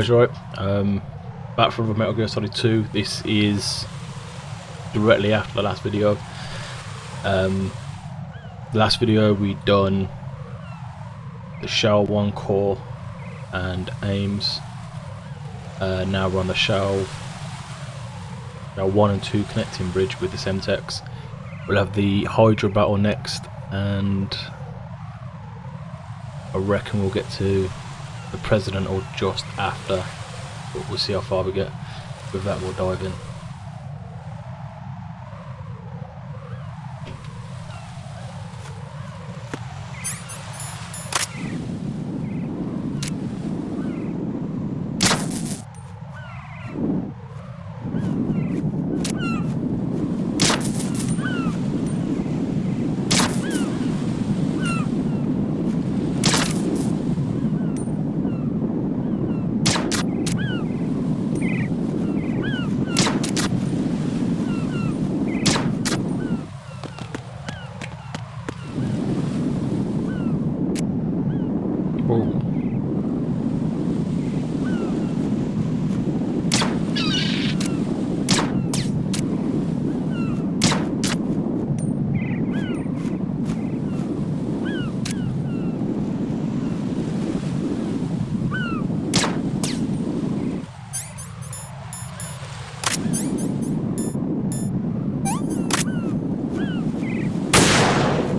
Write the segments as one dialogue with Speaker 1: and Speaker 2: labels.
Speaker 1: guys, right? Back from Metal Gear Solid 2. This is directly after the last video. The last video we done the Shell 1 core and Ames. Now we're on the Shell 1 and 2 connecting bridge with the Semtex. We'll have the Hydra battle next, and I reckon we'll get to the President or just after, but we'll see how far we get. With that, we'll dive in.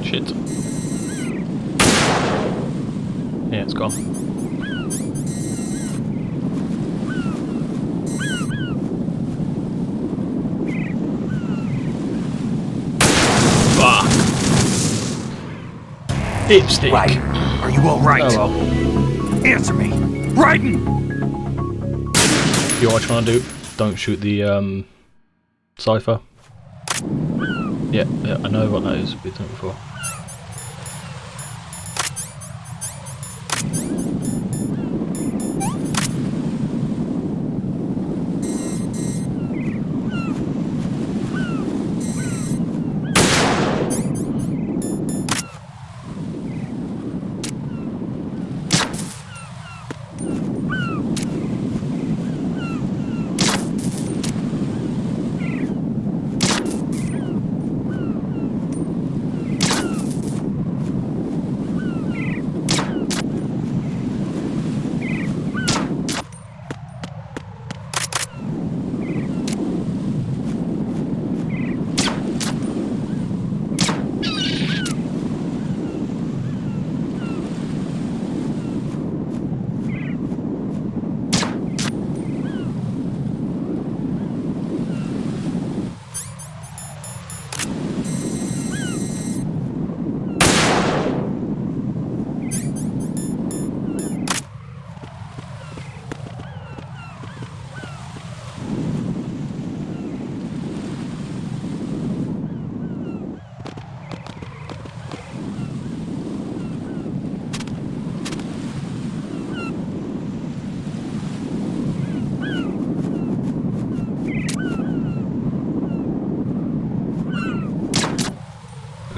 Speaker 1: Shit. Yeah, it's gone. Fuck. Dipstick.
Speaker 2: Right. Are you all right?
Speaker 1: Oh well.
Speaker 2: Answer me. Raiden!
Speaker 1: You know what I'm trying to do? Don't shoot the Cypher. Yeah, I know what that is. We've done it before.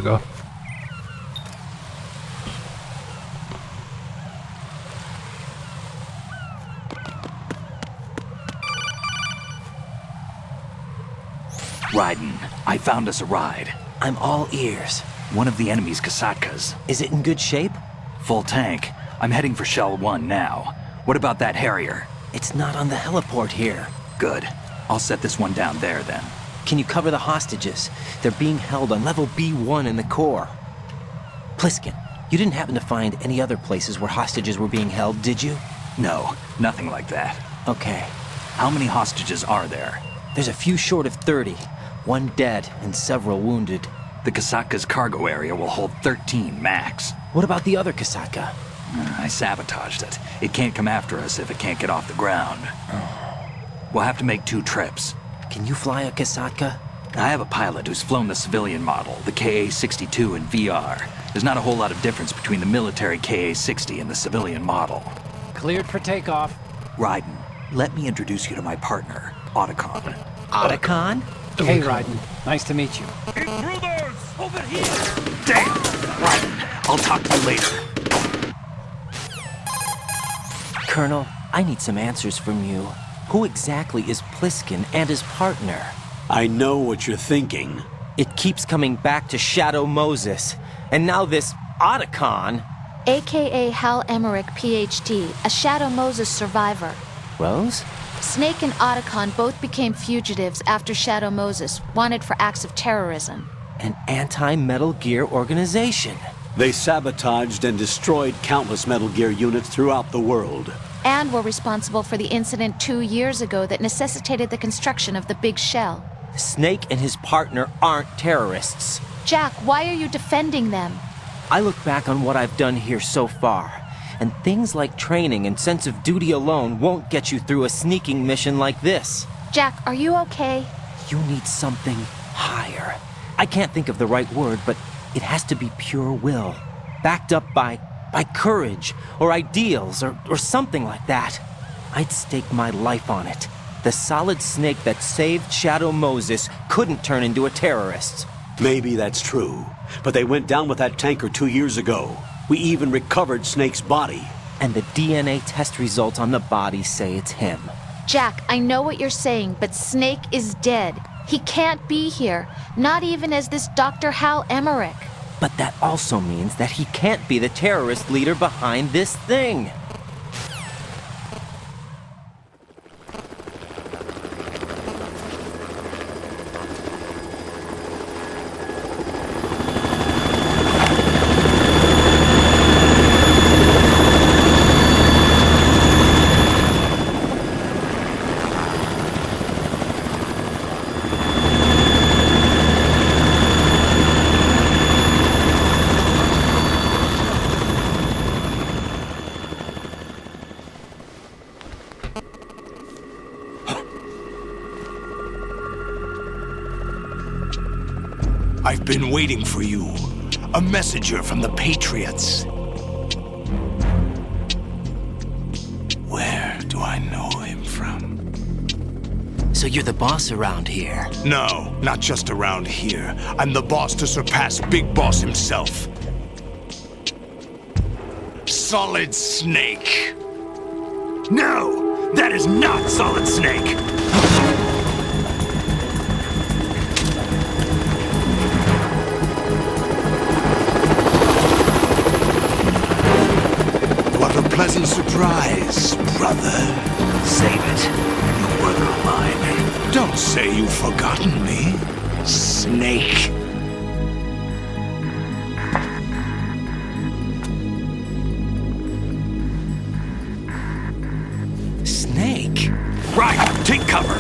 Speaker 1: Go.
Speaker 2: Raiden, I found us a ride.
Speaker 3: I'm all ears.
Speaker 2: One of the enemy's Kasatkas.
Speaker 3: Is it in good shape?
Speaker 2: Full tank. I'm heading for Shell 1 now. What about that Harrier?
Speaker 3: It's not on the heliport here.
Speaker 2: Good. I'll set this one down there then.
Speaker 3: Can you cover the hostages? They're being held on level B1 in the core. Pliskin, you didn't happen to find any other places where hostages were being held, did you?
Speaker 2: No, nothing like that.
Speaker 3: Okay.
Speaker 2: How many hostages are there?
Speaker 3: There's a few short of 30. One dead and several wounded.
Speaker 2: The Kasatka's cargo area will hold 13 max.
Speaker 3: What about the other Kasaka?
Speaker 2: I sabotaged it. It can't come after us if it can't get off the ground. We'll have to make 2 trips.
Speaker 3: Can you fly a Kasaka?
Speaker 2: I have a pilot who's flown the civilian model, the KA-62 in VR. There's not a whole lot of difference between the military KA-60 and the civilian model.
Speaker 4: Cleared for takeoff.
Speaker 2: Raiden, let me introduce you to my partner, Otacon.
Speaker 3: Otacon?
Speaker 4: Hey, Raiden. Nice to meet you.
Speaker 2: Intruders! Over here! Damn! Raiden, I'll talk to you later.
Speaker 3: Colonel, I need some answers from you. Who exactly is Pliskin and his partner?
Speaker 5: I know what you're thinking.
Speaker 3: It keeps coming back to Shadow Moses. And now this Otacon.
Speaker 6: AKA Hal Emmerich, PhD, a Shadow Moses survivor.
Speaker 3: Rose?
Speaker 6: Snake and Otacon both became fugitives after Shadow Moses, wanted for acts of terrorism.
Speaker 3: An anti-Metal Gear organization.
Speaker 5: They sabotaged and destroyed countless Metal Gear units throughout the world.
Speaker 6: And were responsible for the incident 2 years ago that necessitated the construction of the Big Shell.
Speaker 3: Snake and his partner aren't terrorists.
Speaker 6: Jack, why are you defending them?
Speaker 3: I look back on what I've done here so far, and things like training and sense of duty alone won't get you through a sneaking mission like this.
Speaker 6: Jack, are you okay?
Speaker 3: You need something higher. I can't think of the right word, but it has to be pure will, backed up by courage, or ideals, or something like that. I'd stake my life on it. The Solid Snake that saved Shadow Moses couldn't turn into a terrorist.
Speaker 5: Maybe that's true, but they went down with that tanker 2 years ago. We even recovered Snake's body.
Speaker 3: And the DNA test results on the body say it's him.
Speaker 6: Jack, I know what you're saying, but Snake is dead. He can't be here, not even as this Dr. Hal Emmerich.
Speaker 3: But that also means that he can't be the terrorist leader behind this thing.
Speaker 7: I've been waiting for you. A messenger from the Patriots. Where do I know him from?
Speaker 3: So you're the boss around here?
Speaker 7: No, not just around here. I'm the boss to surpass Big Boss himself. Solid Snake. No, that is not Solid Snake. Pleasant surprise, brother.
Speaker 2: Save it. You brother of mine.
Speaker 7: Don't say you've forgotten me, Snake.
Speaker 3: Snake?
Speaker 2: Right, take cover.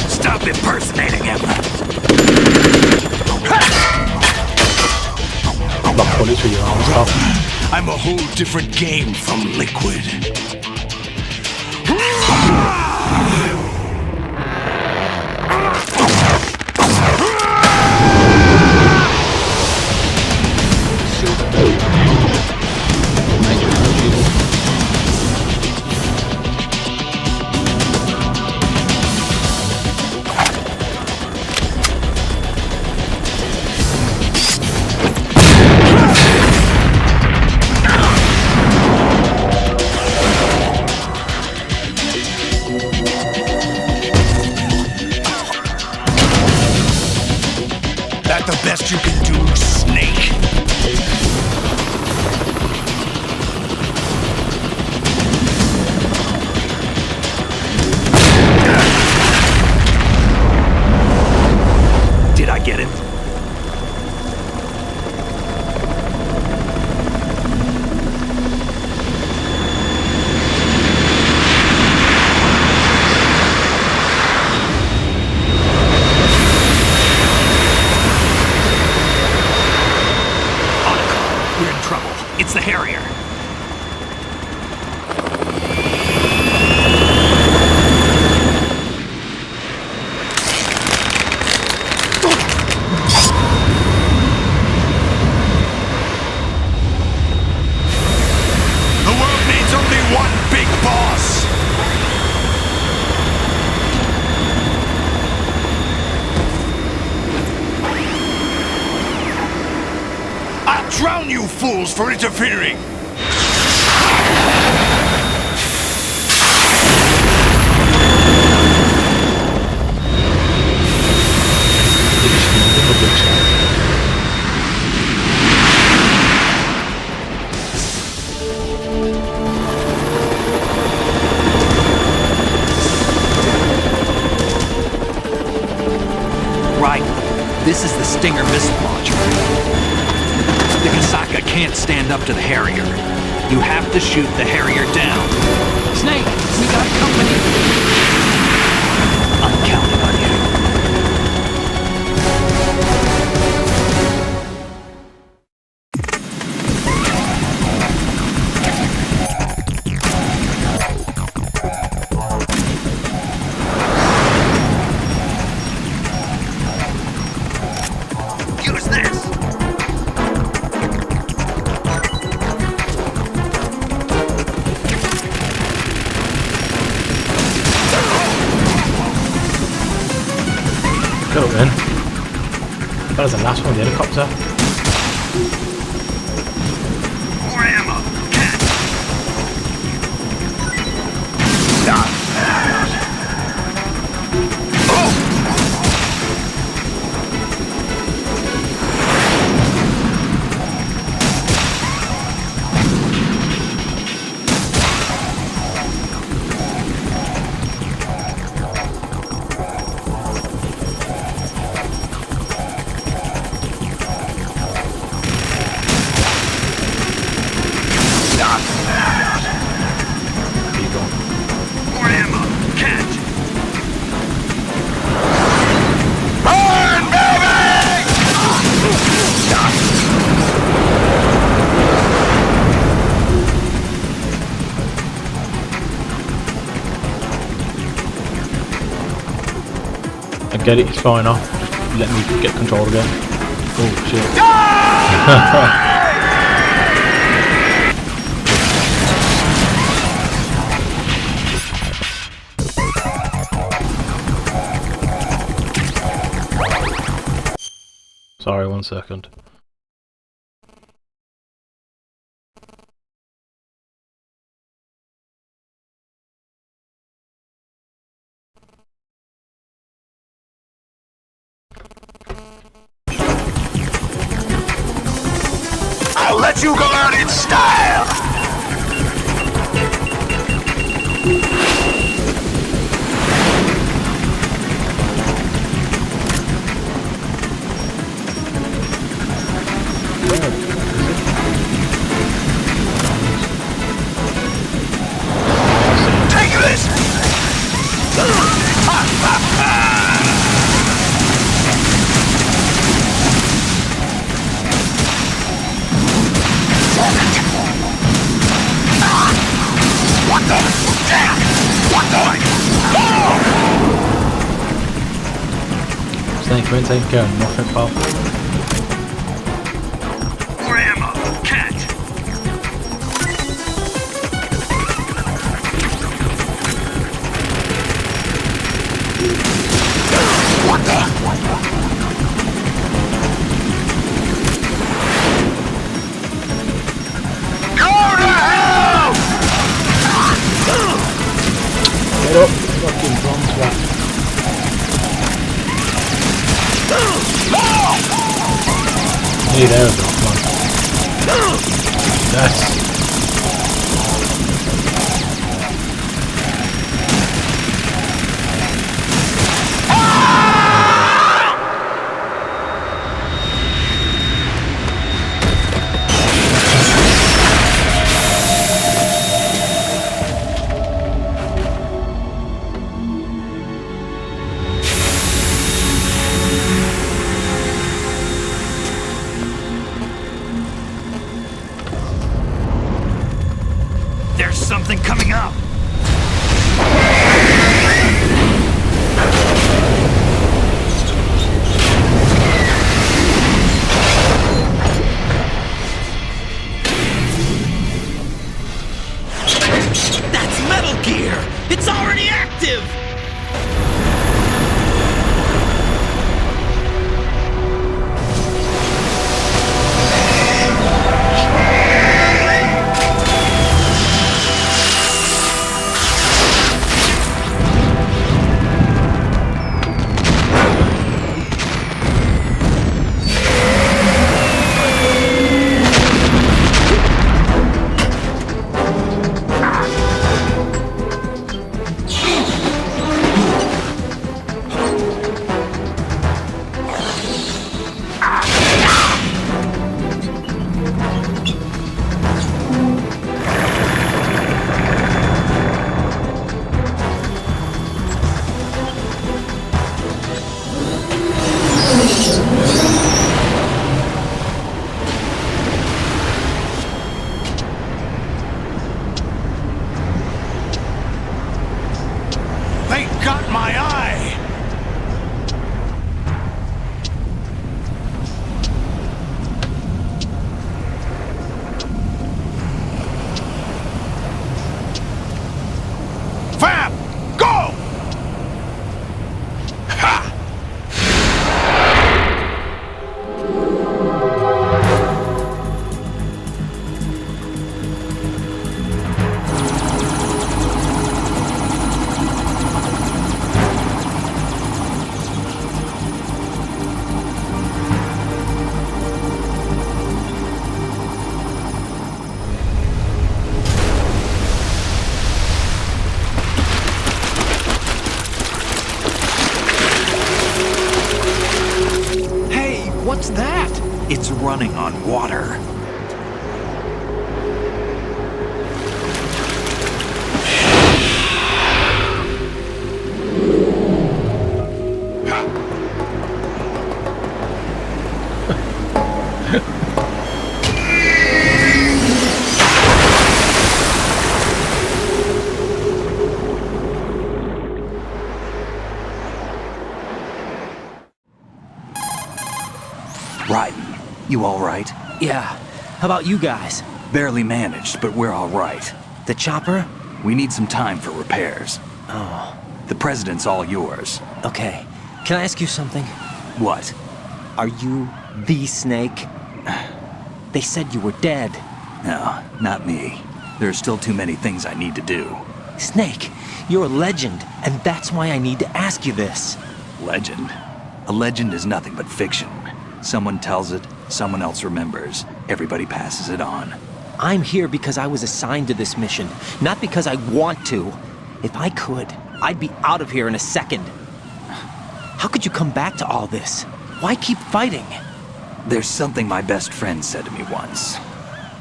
Speaker 2: Stop impersonating him.
Speaker 1: Knock bullets with your arms off.
Speaker 7: I'm a whole different game from Liquid. That the best you can do, Snake?
Speaker 2: Did I get it?
Speaker 7: fools for interfering!
Speaker 2: Right. This is the Stinger missile launcher. The Kasaka can't stand up to the Harrier. You have to shoot the Harrier down.
Speaker 4: Snake, we got company.
Speaker 2: I'm counting on you. Use this!
Speaker 1: Go then. That was the last one, the helicopter.
Speaker 2: More ammo! Catch!
Speaker 1: There you go.
Speaker 2: More ammo! Catch!
Speaker 1: I get it, it's fine off. Just let me get control again. Oh shit. Sorry, 1 second.
Speaker 7: I'll let you go out in style! Take this! What the? What the?
Speaker 1: Snake, you ain't taking care of nothing, pal.
Speaker 2: More ammo! Catch!
Speaker 7: What the? Go to hell!
Speaker 1: Get up, fucking bronze rat. Nearly there, though, come on. Yes.
Speaker 2: There's something coming up! That's Metal Gear! It's already active! It's running on water. Raiden, you all right?
Speaker 3: Yeah. How about you guys?
Speaker 2: Barely managed, but we're all right.
Speaker 3: The chopper?
Speaker 2: We need some time for repairs.
Speaker 3: Oh,
Speaker 2: The president's all yours.
Speaker 3: okay. Can I ask you something?
Speaker 2: What?
Speaker 3: Are you the Snake? They said you were dead.
Speaker 2: No, not me. There are still too many things I need to do.
Speaker 3: Snake, you're a legend, and that's why I need to ask you this.
Speaker 2: Legend? A legend is nothing but fiction. Someone tells it, someone else remembers. Everybody passes it on.
Speaker 3: I'm here because I was assigned to this mission, not because I want to. If I could, I'd be out of here in a second. How could you come back to all this? Why keep fighting?
Speaker 2: There's something my best friend said to me once.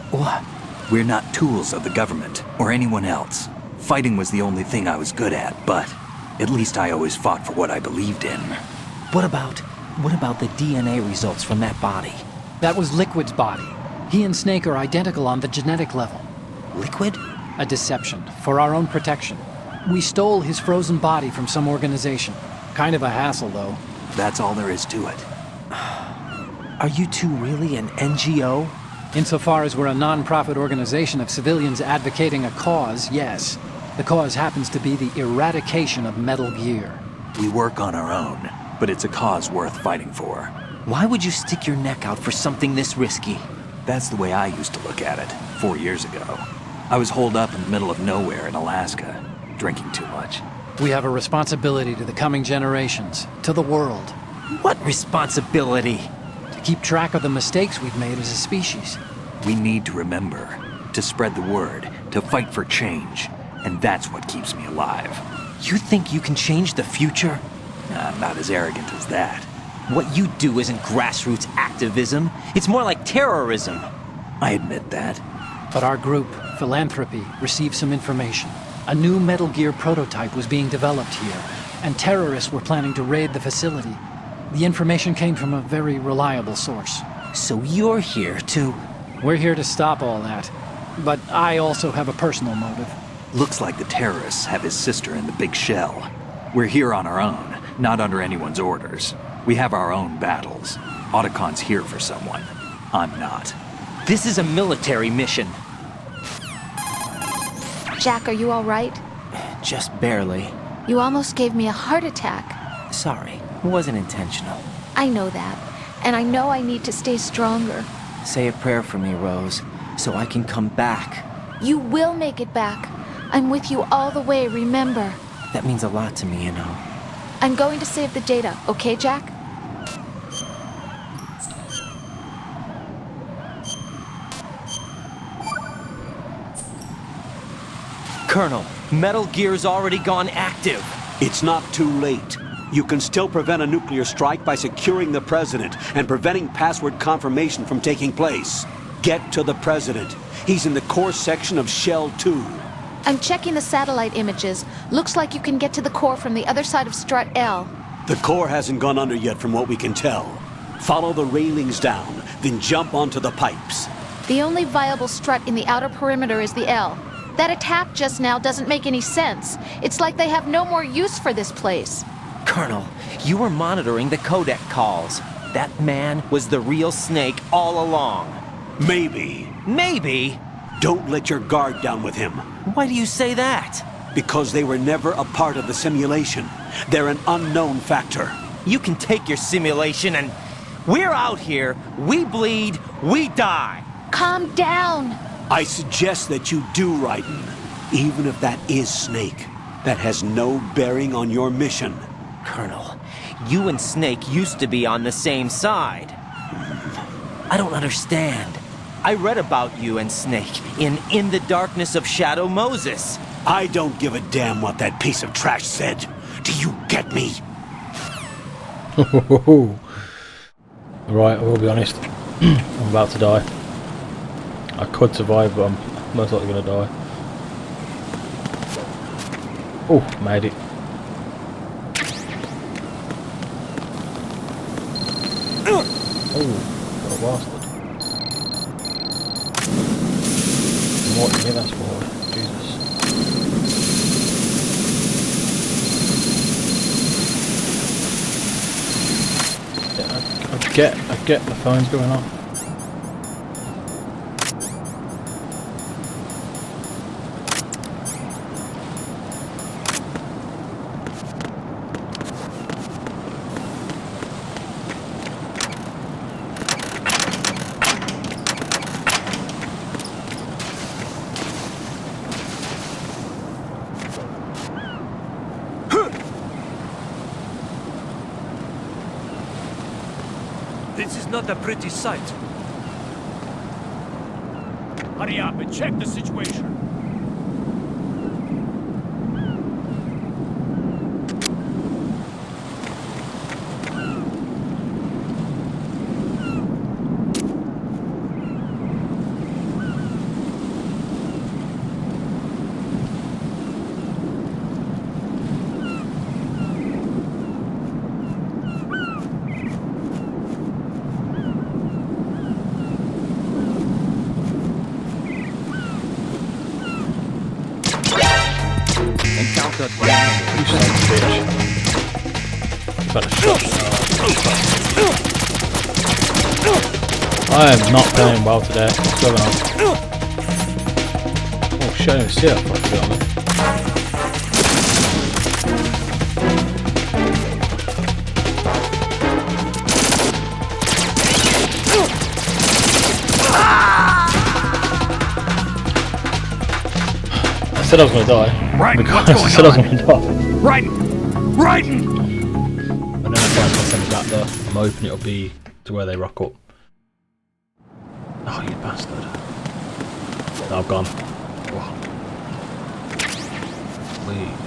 Speaker 3: What?
Speaker 2: We're not tools of the government or anyone else. Fighting was the only thing I was good at, but at least I always fought for what I believed in.
Speaker 3: What about the DNA results from that body?
Speaker 4: That was Liquid's body. He and Snake are identical on the genetic level.
Speaker 3: Liquid?
Speaker 4: A deception, for our own protection. We stole his frozen body from some organization. Kind of a hassle, though.
Speaker 2: That's all there is to it.
Speaker 3: Are you two really an NGO?
Speaker 4: Insofar as we're a non-profit organization of civilians advocating a cause, yes. The cause happens to be the eradication of Metal Gear.
Speaker 2: We work on our own, but it's a cause worth fighting for.
Speaker 3: Why would you stick your neck out for something this risky?
Speaker 2: That's the way I used to look at it 4 years ago. I was holed up in the middle of nowhere in Alaska, drinking too much.
Speaker 4: We have a responsibility to the coming generations, to the world,
Speaker 3: What responsibility?
Speaker 4: to keep track of the mistakes we've made as a species.
Speaker 2: We need to remember, to spread the word, to fight for change, and that's what keeps me alive.
Speaker 3: You think you can change the future?
Speaker 2: I'm not as arrogant as that.
Speaker 3: What you do isn't grassroots activism. It's more like terrorism.
Speaker 2: I admit that.
Speaker 4: But our group, Philanthropy, received some information. A new Metal Gear prototype was being developed here, and terrorists were planning to raid the facility. The information came from a very reliable source.
Speaker 3: So you're here to...
Speaker 4: We're here to stop all that. But I also have a personal motive.
Speaker 2: Looks like the terrorists have his sister in the big shell. We're here on our own, not under anyone's orders. We have our own battles. Otacon's here for someone. I'm not.
Speaker 3: This is a military mission.
Speaker 6: Jack, are you all right?
Speaker 3: Just barely.
Speaker 6: You almost gave me a heart attack.
Speaker 3: Sorry, it wasn't intentional.
Speaker 6: I know that. And I know I need to stay stronger.
Speaker 3: Say a prayer for me, Rose, so I can come back.
Speaker 6: You will make it back. I'm with you all the way, remember.
Speaker 3: That means a lot to me, you know.
Speaker 6: I'm going to save the data, okay, Jack?
Speaker 3: Colonel, Metal Gear's already gone active.
Speaker 5: It's not too late. You can still prevent a nuclear strike by securing the president and preventing password confirmation from taking place. Get to the president. He's in the core section of Shell 2.
Speaker 6: I'm checking the satellite images. Looks like you can get to the core from the other side of Strut L.
Speaker 5: The core hasn't gone under yet from what we can tell. Follow the railings down, then jump onto the pipes.
Speaker 6: The only viable strut in the outer perimeter is the L. That attack just now doesn't make any sense. It's like they have no more use for this place.
Speaker 3: Colonel, you were monitoring the codec calls. That man was the real Snake all along.
Speaker 5: Maybe.
Speaker 3: Maybe?
Speaker 5: Don't let your guard down with him.
Speaker 3: Why do you say that?
Speaker 5: Because they were never a part of the simulation. They're an unknown factor.
Speaker 3: You can take your simulation and... We're out here, we bleed, we die.
Speaker 6: Calm down.
Speaker 5: I suggest that you do, Raiden. Even if that is Snake. That has no bearing on your mission.
Speaker 3: Colonel, you and Snake used to be on the same side. I don't understand. I read about you and Snake in the Darkness of Shadow Moses.
Speaker 5: I don't give a damn what that piece of trash said. Do you get me?
Speaker 1: Right, I will be honest. I'm about to die. I could survive, but I'm most likely going to die. Oh, made it. Oh, what a bastard. What did you that's for? Jesus. Yeah, I get the phone's going off.
Speaker 8: This is not a pretty sight. Hurry up and check the situation.
Speaker 3: Encountered
Speaker 1: You son of a bitch. Better shot. I am not playing well today. What's going on? Oh shit, I didn't see that fucking on me. I said I was gonna die.
Speaker 8: Right,
Speaker 1: Because
Speaker 8: what's
Speaker 1: I
Speaker 8: going
Speaker 1: said I was
Speaker 8: on?
Speaker 1: gonna die.
Speaker 8: Right! Right!
Speaker 1: And then I find myself back there. I'm hoping it'll be to where they rock up. Oh, you bastard. No, I've gone. Oh. Wait.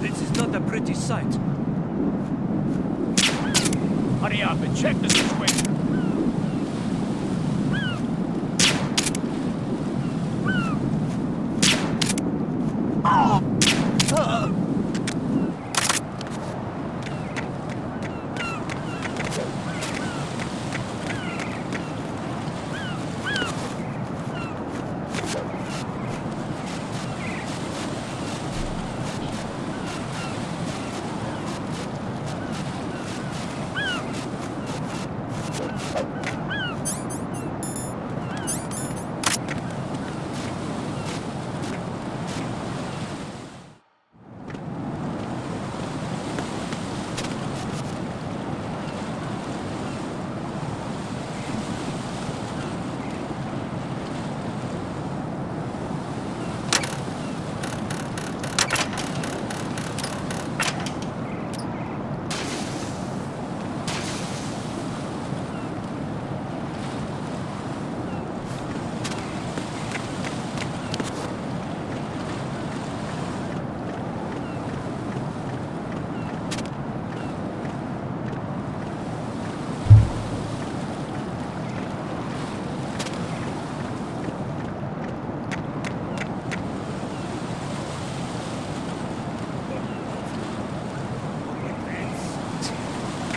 Speaker 8: This is not a pretty sight. Hurry up and check the situation.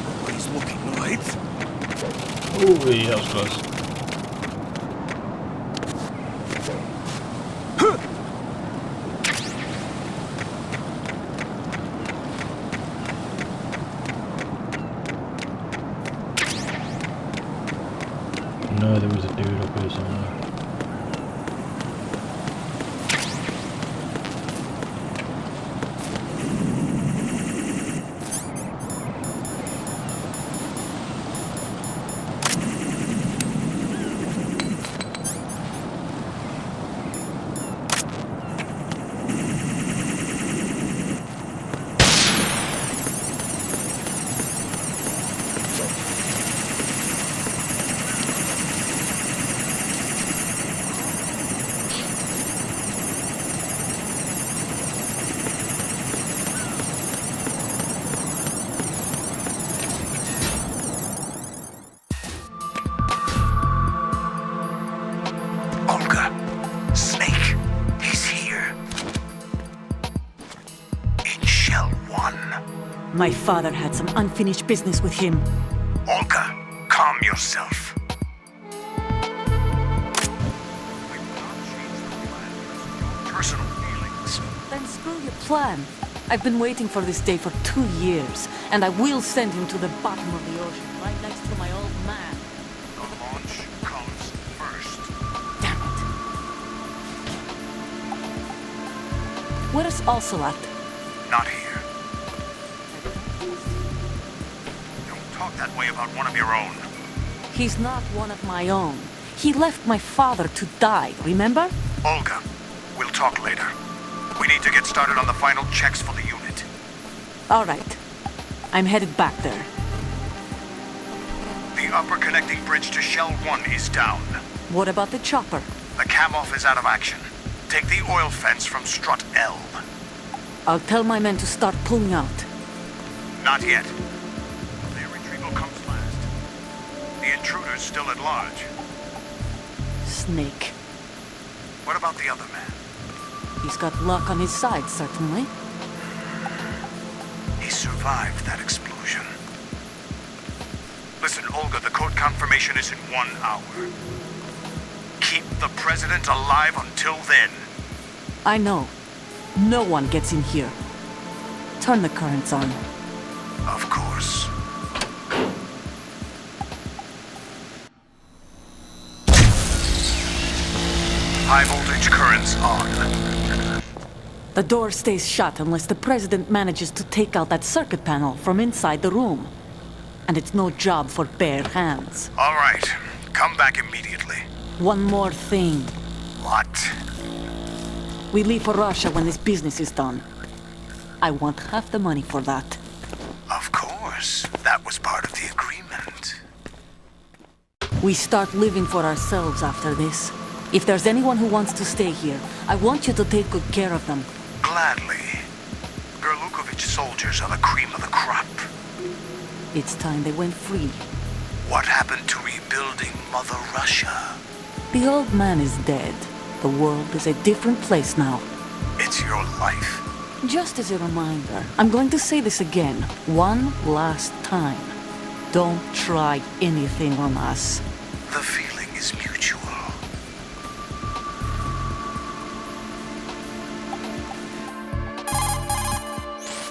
Speaker 7: Nobody's looking right.
Speaker 1: Oh, yeah, that was close. know there was a dude up here somewhere.
Speaker 7: Olga, Snake, he's here. In Shell 1.
Speaker 9: My father had some unfinished business with him.
Speaker 7: Olga, calm yourself. Personal feelings.
Speaker 9: Then screw your plan. I've been waiting for this day for 2 years, and I will send him to the bottom of the ocean, right next to my old man.
Speaker 7: The launch comes first.
Speaker 9: Damn it. Where's Ocelot?
Speaker 7: Not here. Don't talk that way about one of your own.
Speaker 9: He's not one of my own. He left my father to die, remember?
Speaker 7: Olga, we'll talk later. We need to get started on the final checks for the unit.
Speaker 9: All right. I'm headed back there.
Speaker 7: The upper connecting bridge to Shell 1 is down.
Speaker 9: What about the chopper?
Speaker 7: The cam-off is out of action. Take the oil fence from strut L.
Speaker 9: I'll tell my men to start pulling out.
Speaker 7: Not yet. Their retrieval comes last. The intruder's still at large.
Speaker 9: Snake.
Speaker 7: What about the other man?
Speaker 9: He's got luck on his side, certainly.
Speaker 7: He survived that explosion. Listen, Olga, the code confirmation is in 1 hour. Keep the president alive until then.
Speaker 9: I know. No one gets in here. Turn the currents on.
Speaker 7: Of course. High voltage currents on.
Speaker 9: The door stays shut unless the president manages to take out that circuit panel from inside the room. And it's no job for bare hands.
Speaker 7: All right. Come back immediately.
Speaker 9: One more thing.
Speaker 7: What?
Speaker 9: We leave for Russia when this business is done. I want half the money for that.
Speaker 7: Of course. That was part of the agreement.
Speaker 9: We start living for ourselves after this. If there's anyone who wants to stay here, I want you to take good care of them.
Speaker 7: Gladly. Gerlukovich soldiers are the cream of the crop.
Speaker 9: It's time they went free.
Speaker 7: What happened to rebuilding Mother Russia?
Speaker 9: The old man is dead. The world is a different place now.
Speaker 7: It's your life.
Speaker 9: Just as a reminder, I'm going to say this again, one last time. Don't try anything on us.
Speaker 7: The feeling is mutual.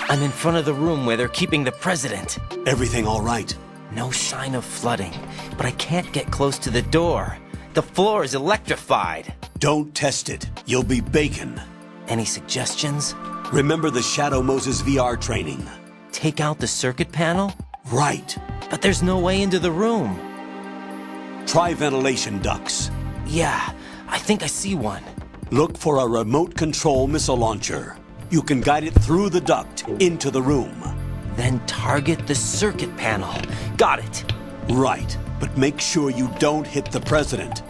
Speaker 3: I'm in front of the room where they're keeping the president.
Speaker 5: Everything all right?
Speaker 3: No sign of flooding, but I can't get close to the door. The floor is electrified.
Speaker 5: Don't test it. You'll be bacon.
Speaker 3: Any suggestions?
Speaker 5: Remember the Shadow Moses VR training?
Speaker 3: Take out the circuit panel?
Speaker 5: Right.
Speaker 3: But there's no way into the room.
Speaker 5: Try ventilation ducts.
Speaker 3: Yeah, I think I see one.
Speaker 5: Look for a remote control missile launcher. You can guide it through the duct into the room.
Speaker 3: Then target the circuit panel. Got it.
Speaker 5: Right, but make sure you don't hit the president.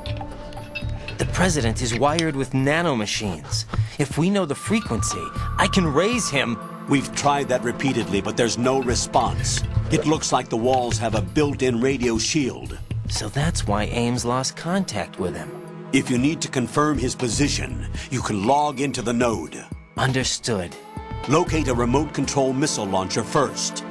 Speaker 3: The president is wired with nanomachines. If we know the frequency, I can raise him.
Speaker 5: We've tried that repeatedly, but there's no response. It looks like the walls have a built-in radio shield.
Speaker 3: So that's why Ames lost contact with him.
Speaker 5: If you need to confirm his position, you can log into the node.
Speaker 3: Understood.
Speaker 5: Locate a remote control missile launcher first.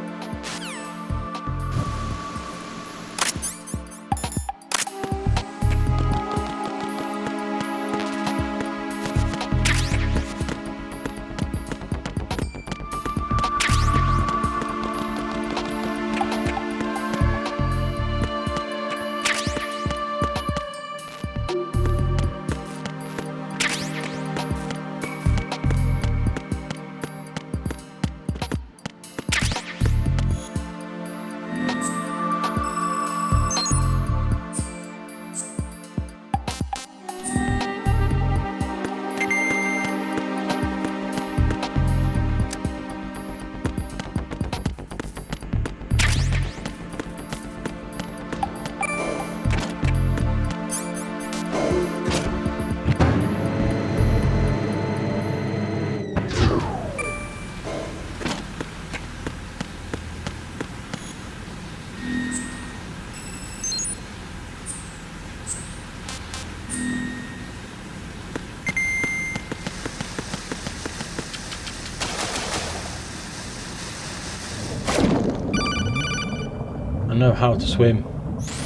Speaker 1: know how to swim.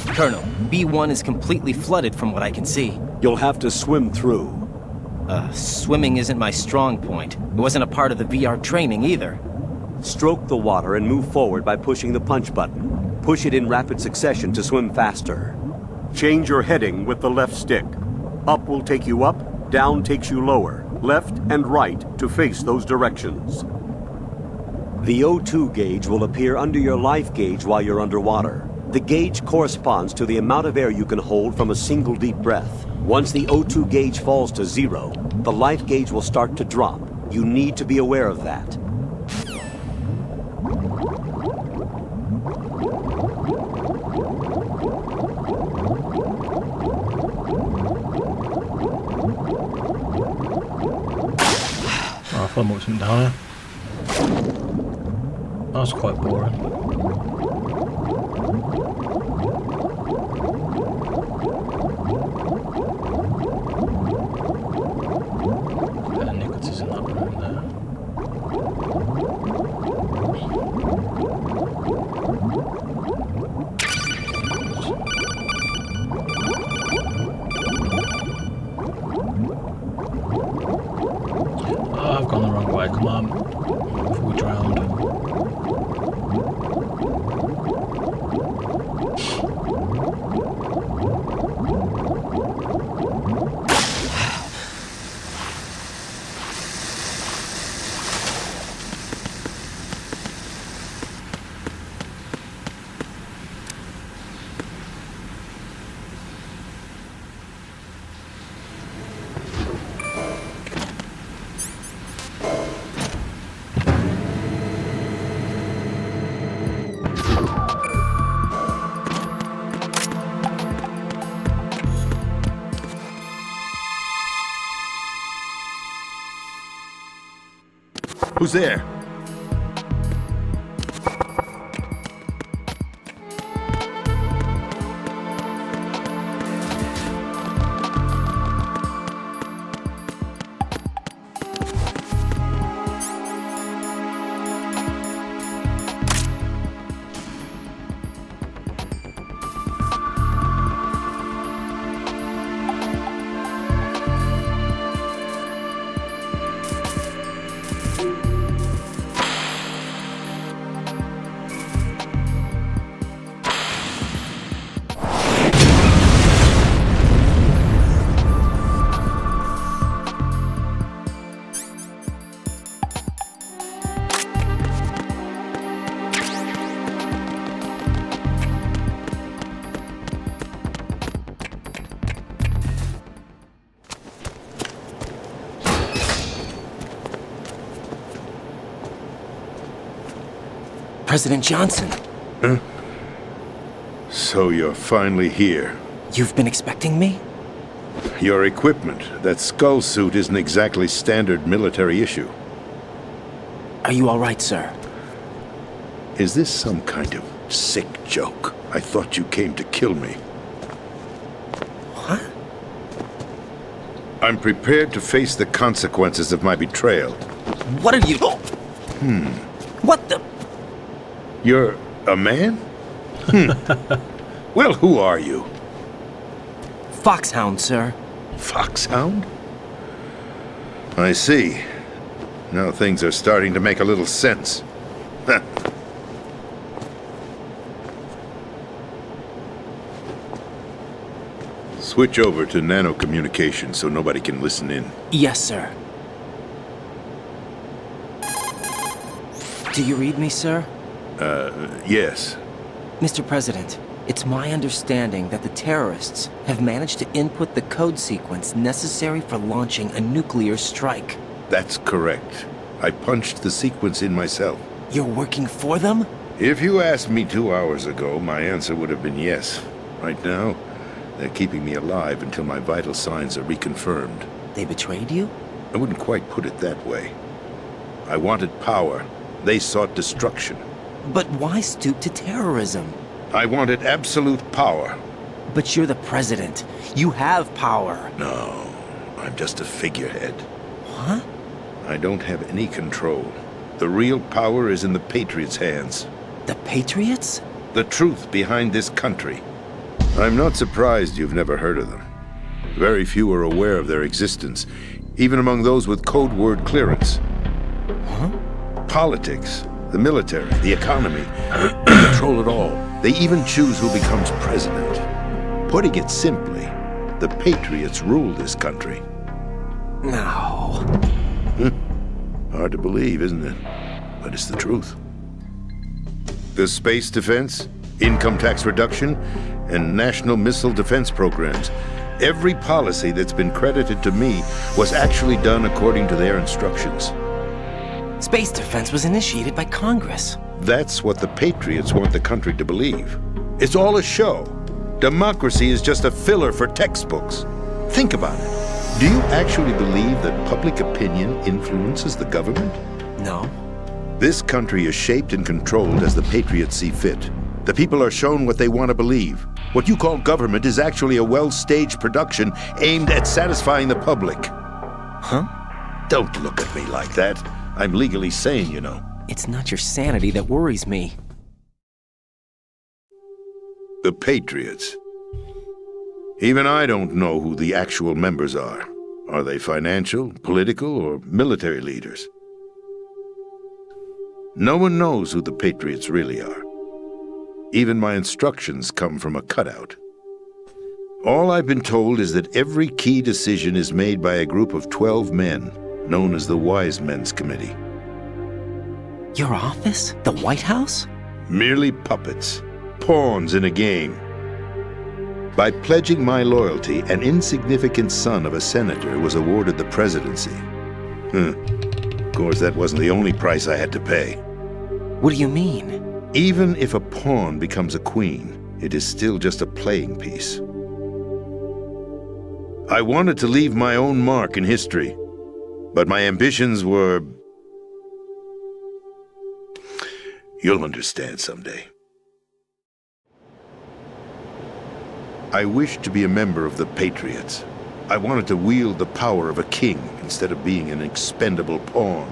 Speaker 3: Colonel, B1 is completely flooded from what I can see.
Speaker 5: You'll have to swim through.
Speaker 3: Swimming isn't my strong point. It wasn't a part of the VR training either.
Speaker 5: Stroke the water and move forward by pushing the punch button. Push it in rapid succession to swim faster. Change your heading with the left stick. Up will take you up, down takes you lower, left and right to face those directions. The O2 gauge will appear under your life gauge while you're underwater. The gauge corresponds to the amount of air you can hold from a single deep breath. Once the O2 gauge falls to 0, the life gauge will start to drop. You need to be aware of that.
Speaker 1: I thought there something down here. That was quite boring. Nicholas in that room there. Oh, I've gone the wrong way, come on. Before we drowned.
Speaker 10: Who's there?
Speaker 3: President Johnson.
Speaker 10: Huh? So you're finally here.
Speaker 3: You've been expecting me?
Speaker 10: Your equipment, that skull suit, isn't exactly standard military issue.
Speaker 3: Are you all right, sir?
Speaker 10: Is this some kind of sick joke? I thought you came to kill me.
Speaker 3: What?
Speaker 10: I'm prepared to face the consequences of my betrayal.
Speaker 3: What are you... What the...
Speaker 10: You're a man? Well, who are you?
Speaker 3: Foxhound, sir.
Speaker 10: Foxhound? I see. Now things are starting to make a little sense. Switch over to nano-communication so nobody can listen in.
Speaker 3: Yes, sir. Do you read me, sir?
Speaker 10: Yes.
Speaker 3: Mr. President, it's my understanding that the terrorists have managed to input the code sequence necessary for launching a nuclear strike.
Speaker 10: That's correct. I punched the sequence in myself.
Speaker 3: You're working for them?
Speaker 10: If you asked me 2 hours ago, my answer would have been yes. Right now, they're keeping me alive until my vital signs are reconfirmed.
Speaker 3: They betrayed you?
Speaker 10: I wouldn't quite put it that way. I wanted power. They sought destruction.
Speaker 3: But why stoop to terrorism?
Speaker 10: I wanted absolute power.
Speaker 3: But you're the president. You have power.
Speaker 10: No, I'm just a figurehead.
Speaker 3: What?
Speaker 10: I don't have any control. The real power is in the Patriots' hands.
Speaker 3: The Patriots?
Speaker 10: the truth behind this country. I'm not surprised you've never heard of them. Very few are aware of their existence, even among those with code word clearance.
Speaker 3: Huh?
Speaker 10: Politics, the military, the economy, they control it all. They even choose who becomes president. Putting it simply, the Patriots rule this country.
Speaker 3: No.
Speaker 10: Hard to believe, isn't it? But it's the truth. The space defense, income tax reduction, and national missile defense programs. Every policy that's been credited to me was actually done according to their instructions.
Speaker 3: Space defense was initiated by Congress.
Speaker 10: That's what the Patriots want the country to believe. It's all a show. Democracy is just a filler for textbooks. Think about it. Do you actually believe that public opinion influences the government?
Speaker 3: No.
Speaker 10: This country is shaped and controlled as the Patriots see fit. The people are shown what they want to believe. What you call government is actually a well-staged production aimed at satisfying the public.
Speaker 3: Huh?
Speaker 10: Don't look at me like that. I'm legally sane, you know.
Speaker 3: It's not your sanity that worries me.
Speaker 10: The Patriots. Even I don't know who the actual members are. Are they financial, political, or military leaders? No one knows who the Patriots really are. Even my instructions come from a cutout. All I've been told is that every key decision is made by a group of 12 men, known as the Wise Men's Committee.
Speaker 3: Your office? The White House?
Speaker 10: Merely puppets, pawns in a game. By pledging my loyalty, an insignificant son of a senator was awarded the presidency. Of course, that wasn't the only price I had to pay.
Speaker 3: What do you mean?
Speaker 10: Even if a pawn becomes a queen, it is still just a playing piece. I wanted to leave my own mark in history, but my ambitions were... You'll understand someday. I wished to be a member of the Patriots. I wanted to wield the power of a king instead of being an expendable pawn.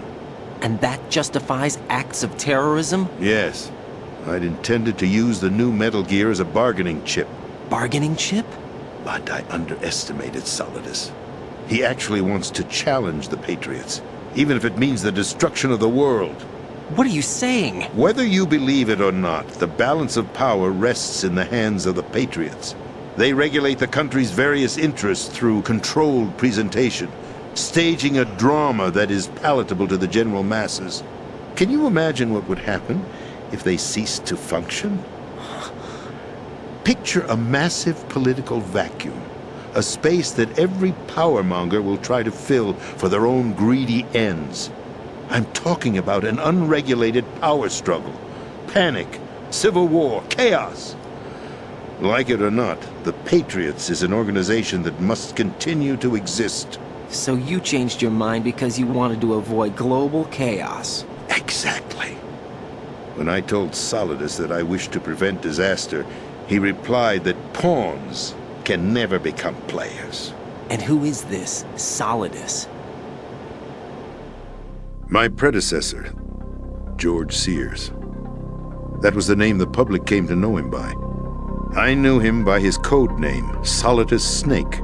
Speaker 3: And that justifies acts of terrorism?
Speaker 10: Yes. I'd intended to use the new Metal Gear as a bargaining chip.
Speaker 3: Bargaining chip?
Speaker 10: But I underestimated Solidus. He actually wants to challenge the Patriots, even if it means the destruction of the world.
Speaker 3: What are you saying?
Speaker 10: Whether you believe it or not, the balance of power rests in the hands of the Patriots. They regulate the country's various interests through controlled presentation, staging a drama that is palatable to the general masses. Can you imagine what would happen if they ceased to function? Picture a massive political vacuum, a space that every powermonger will try to fill for their own greedy ends. I'm talking about an unregulated power struggle, panic, civil war, chaos. Like it or not, the Patriots is an organization that must continue to exist.
Speaker 3: So you changed your mind because you wanted to avoid global chaos.
Speaker 10: Exactly. When I told Solidus that I wished to prevent disaster, he replied that pawns can never become players.
Speaker 3: And who is this Solidus?
Speaker 10: My predecessor, George Sears. That was the name the public came to know him by. I knew him by his code name, Solidus Snake.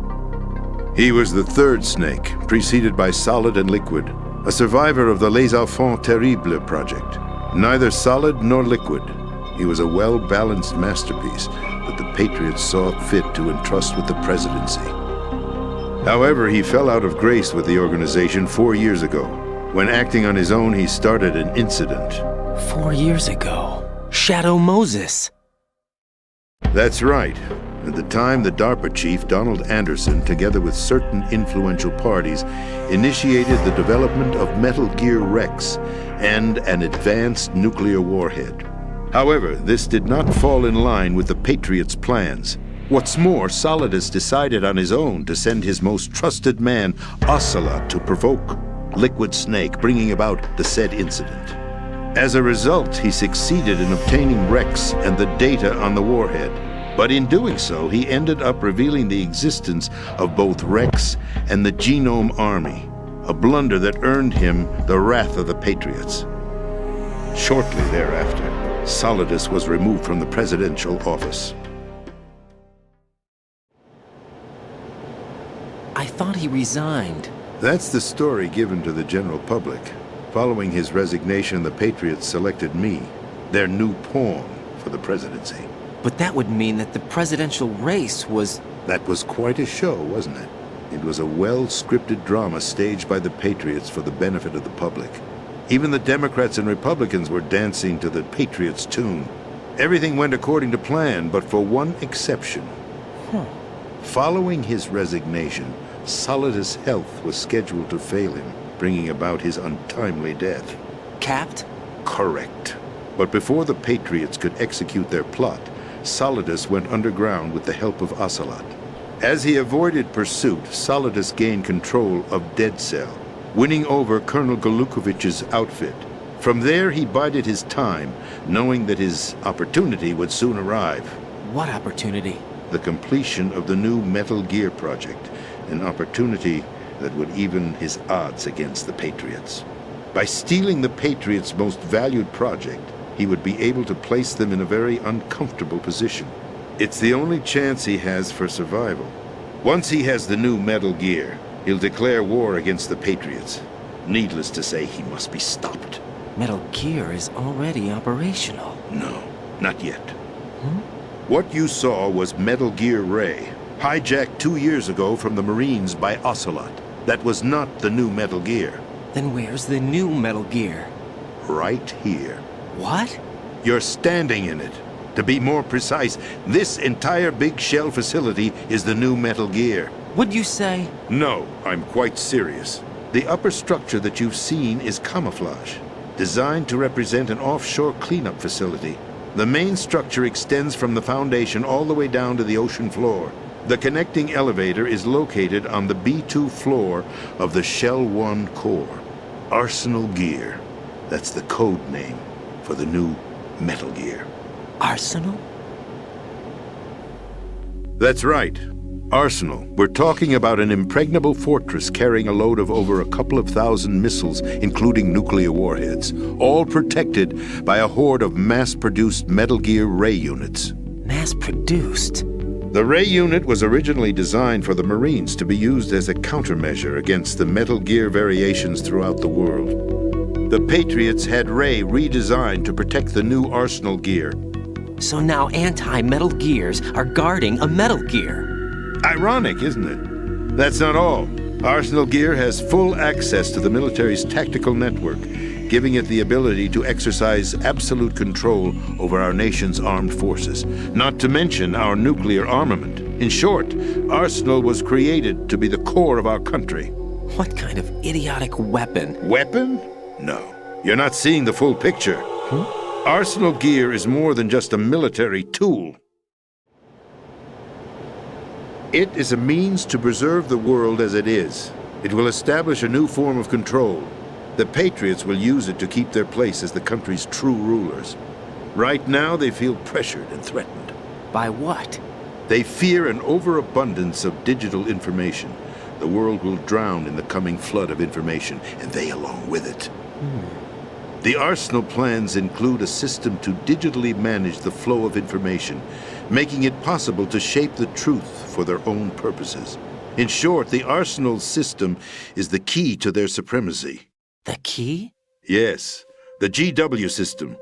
Speaker 10: He was the third Snake, preceded by Solid and Liquid, a survivor of the Les Enfants Terribles project. Neither solid nor liquid, he was a well-balanced masterpiece that the Patriots saw fit to entrust with the presidency. However, he fell out of grace with the organization 4 years ago. When acting on his own, he started an incident.
Speaker 3: 4 years ago? Shadow Moses!
Speaker 10: That's right. At the time, the DARPA chief, Donald Anderson, together with certain influential parties, initiated the development of Metal Gear Rex and an advanced nuclear warhead. However, this did not fall in line with the Patriots' plans. What's more, Solidus decided on his own to send his most trusted man, Ocelot, to provoke Liquid Snake, bringing about the said incident. As a result, he succeeded in obtaining Rex and the data on the warhead. But in doing so, he ended up revealing the existence of both Rex and the Genome Army, a blunder that earned him the wrath of the Patriots. Shortly thereafter, Solidus was removed from the presidential office.
Speaker 3: I thought he resigned.
Speaker 10: That's the story given to the general public. Following his resignation, the Patriots selected me, their new pawn, for the presidency.
Speaker 3: But that would mean that the presidential race was...
Speaker 10: That was quite a show, wasn't it? It was a well-scripted drama staged by the Patriots for the benefit of the public. Even the Democrats and Republicans were dancing to the Patriots' tune. Everything went according to plan, but for one exception. Following his resignation, Solidus' health was scheduled to fail him, bringing about his untimely death.
Speaker 3: Capped?
Speaker 10: Correct. But before the Patriots could execute their plot, Solidus went underground with the help of Ocelot. As he avoided pursuit, Solidus gained control of Dead Cell, winning over Colonel Golukovich's outfit. From there, he bided his time, knowing that his opportunity would soon arrive.
Speaker 3: What opportunity?
Speaker 10: The completion of the new Metal Gear project, an opportunity that would even his odds against the Patriots. By stealing the Patriots' most valued project, he would be able to place them in a very uncomfortable position. It's the only chance he has for survival. Once he has the new Metal Gear, he'll declare war against the Patriots. Needless to say, he must be stopped.
Speaker 3: Metal Gear is already operational.
Speaker 10: No, not yet. What you saw was Metal Gear Ray, hijacked 2 years ago from the Marines by Ocelot. That was not the new Metal Gear.
Speaker 3: Then where's the new Metal Gear?
Speaker 10: Right here.
Speaker 3: What?
Speaker 10: You're standing in it. To be more precise, this entire big shell facility is the new Metal Gear.
Speaker 3: What'd you say?
Speaker 10: No, I'm quite serious. The upper structure that you've seen is camouflage, designed to represent an offshore cleanup facility. The main structure extends from the foundation all the way down to the ocean floor. The connecting elevator is located on the B2 floor of the Shell 1 core. Arsenal Gear. That's the code name for the new Metal Gear.
Speaker 3: Arsenal?
Speaker 10: That's right. Arsenal. We're talking about an impregnable fortress carrying a load of over a couple of thousand missiles, including nuclear warheads, all protected by a horde of mass-produced Metal Gear Ray units.
Speaker 3: Mass-produced?
Speaker 10: The Ray unit was originally designed for the Marines to be used as a countermeasure against the Metal Gear variations throughout the world. The Patriots had Ray redesigned to protect the new Arsenal Gear.
Speaker 3: So now anti-Metal Gears are guarding a Metal Gear.
Speaker 10: Ironic, isn't it? That's not all. Arsenal Gear has full access to the military's tactical network, giving it the ability to exercise absolute control over our nation's armed forces, not to mention our nuclear armament. In short, Arsenal was created to be the core of our country.
Speaker 3: What kind of idiotic weapon?
Speaker 10: Weapon? No. You're not seeing the full picture. Arsenal Gear is more than just a military tool. It is a means to preserve the world as it is. It will establish a new form of control. The Patriots will use it to keep their place as the country's true rulers. Right now, they feel pressured and threatened.
Speaker 3: By what?
Speaker 10: They fear an overabundance of digital information. The world will drown in the coming flood of information, and they along with it. The Arsenal plans include a system to digitally manage the flow of information, making it possible to shape the truth for their own purposes. In short, the Arsenal system is the key to their supremacy.
Speaker 3: The key?
Speaker 10: Yes. The GW system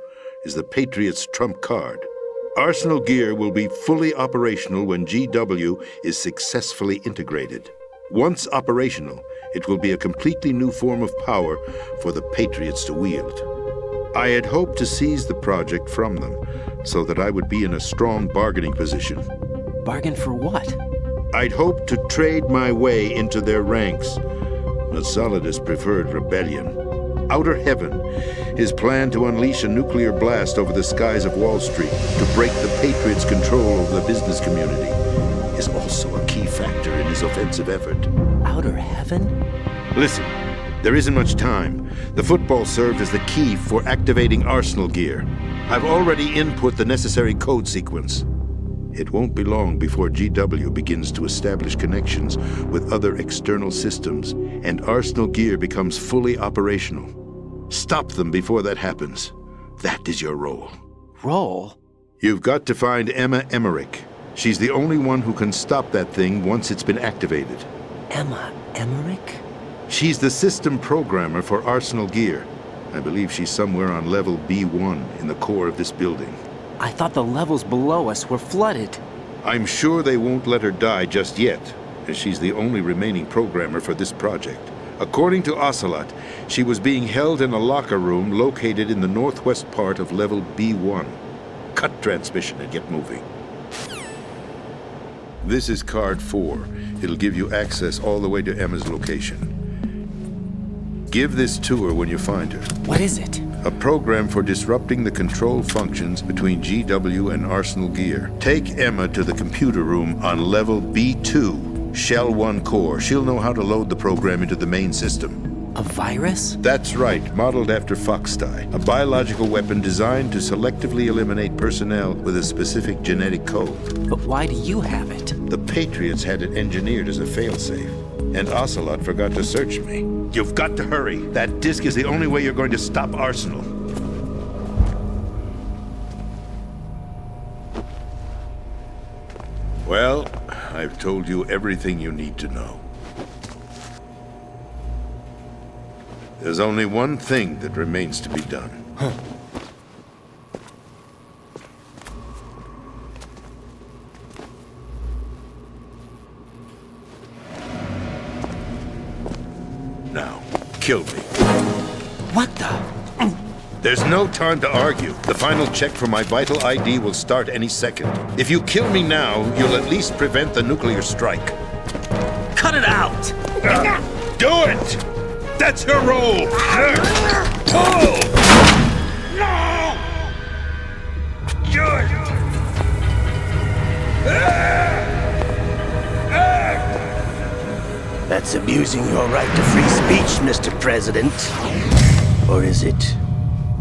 Speaker 10: is the Patriots' trump card. Arsenal Gear will be fully operational when GW is successfully integrated. Once operational, it will be a completely new form of power for the Patriots to wield. I had hoped to seize the project from them, so that I would be in a strong bargaining position.
Speaker 3: Bargain for what?
Speaker 10: I'd hoped to trade my way into their ranks, but Solidus preferred rebellion. Outer Heaven, his plan to unleash a nuclear blast over the skies of Wall Street to break the Patriots' control over the business community, is also a key factor in his offensive effort.
Speaker 3: Outer Heaven?
Speaker 10: Listen, there isn't much time. The football served as the key for activating Arsenal Gear. I've already input the necessary code sequence. It won't be long before GW begins to establish connections with other external systems, and Arsenal Gear becomes fully operational. Stop them before that happens. That is your role.
Speaker 3: Role?
Speaker 10: You've got to find Emma Emmerich. She's the only one who can stop that thing once it's been activated.
Speaker 3: Emma Emmerich?
Speaker 10: She's the system programmer for Arsenal Gear. I believe she's somewhere on level B1 in the core of this building.
Speaker 3: I thought the levels below us were flooded.
Speaker 10: I'm sure they won't let her die just yet, as she's the only remaining programmer for this project. According to Ocelot, she was being held in a locker room located in the northwest part of level B1. Cut transmission and get moving. This is card 4. It'll give you access all the way to Emma's location. Give this to her when you find her.
Speaker 3: What is it?
Speaker 10: A program for disrupting the control functions between GW and Arsenal Gear. Take Emma to the computer room on level B2, Shell 1 core. She'll know how to load the program into the main system.
Speaker 3: A virus?
Speaker 10: That's right, modeled after Foxdie, a biological weapon designed to selectively eliminate personnel with a specific genetic code.
Speaker 3: But why do you have it?
Speaker 10: The Patriots had it engineered as a failsafe, and Ocelot forgot to search me. You've got to hurry. That disk is the only way you're going to stop Arsenal. Well, I've told you everything you need to know. There's only one thing that remains to be done. Now, kill me.
Speaker 3: What the?
Speaker 10: There's no time to argue. The final check for my vital ID will start any second. If you kill me now, you'll at least prevent the nuclear strike.
Speaker 3: Cut it out!
Speaker 10: Do it! That's your role! Pull!
Speaker 8: No! George!
Speaker 11: That's abusing your right to free speech, Mr. President. Or is it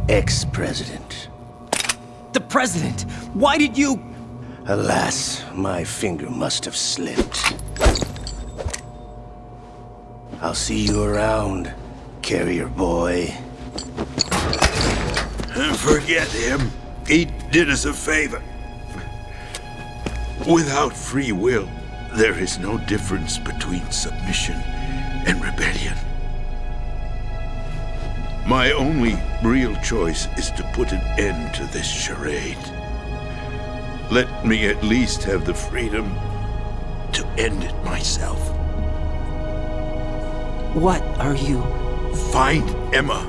Speaker 11: ex-president?
Speaker 3: The president! Why did you...
Speaker 11: Alas, my finger must have slipped. I'll see you around, carrier boy.
Speaker 10: Forget him. He did us a favor. Without free will, there is no difference between submission and rebellion. My only real choice is to put an end to this charade. Let me at least have the freedom to end it myself.
Speaker 3: What are you...
Speaker 10: Find Emma.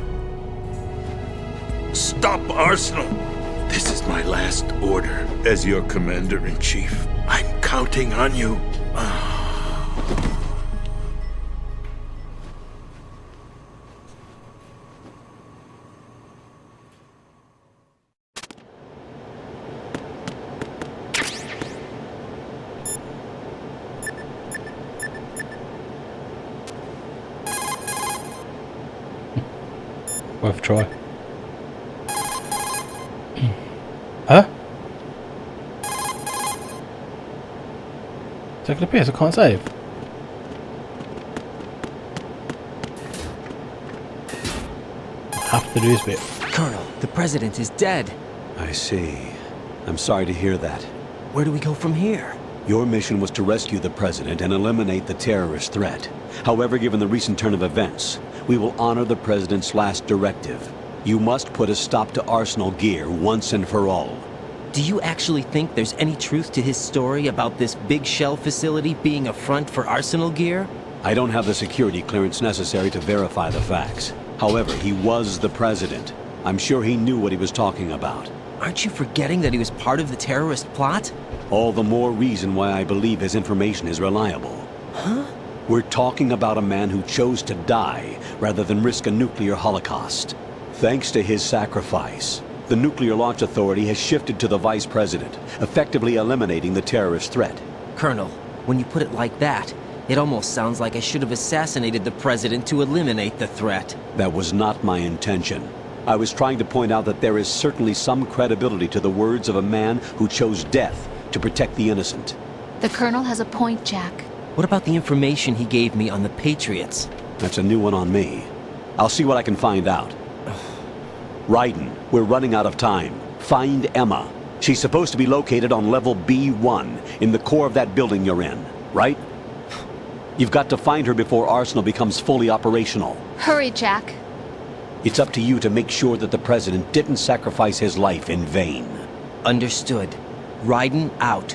Speaker 10: Stop Arsenal. This is my last order as your commander-in-chief. I'm counting on you.
Speaker 1: Worth a try. Huh? Take the piss, I can't save. I have to do this bit.
Speaker 3: Colonel, the president is dead.
Speaker 5: I see. I'm sorry to hear that.
Speaker 3: Where do we go from here?
Speaker 5: Your mission was to rescue the president and eliminate the terrorist threat. However, given the recent turn of events, we will honor the president's last directive. You must put a stop to Arsenal Gear once and for all.
Speaker 3: Do you actually think there's any truth to his story about this big shell facility being a front for Arsenal Gear?
Speaker 5: I don't have the security clearance necessary to verify the facts. However, he was the president. I'm sure he knew what he was talking about.
Speaker 3: Aren't you forgetting that he was part of the terrorist plot?
Speaker 5: All the more reason why I believe his information is reliable.
Speaker 3: Huh?
Speaker 5: We're talking about a man who chose to die rather than risk a nuclear holocaust. Thanks to his sacrifice, the Nuclear Launch Authority has shifted to the vice president, effectively eliminating the terrorist threat.
Speaker 3: Colonel, when you put it like that, it almost sounds like I should have assassinated the president to eliminate the threat.
Speaker 5: That was not my intention. I was trying to point out that there is certainly some credibility to the words of a man who chose death to protect the innocent.
Speaker 6: The Colonel has a point, Jack.
Speaker 3: What about the information he gave me on the Patriots?
Speaker 5: That's a new one on me. I'll see what I can find out. Raiden, we're running out of time. Find Emma. She's supposed to be located on level B1 in the core of that building you're in, right? You've got to find her before Arsenal becomes fully operational.
Speaker 6: Hurry, Jack.
Speaker 5: It's up to you to make sure that the President didn't sacrifice his life in vain.
Speaker 3: Understood. Raiden out.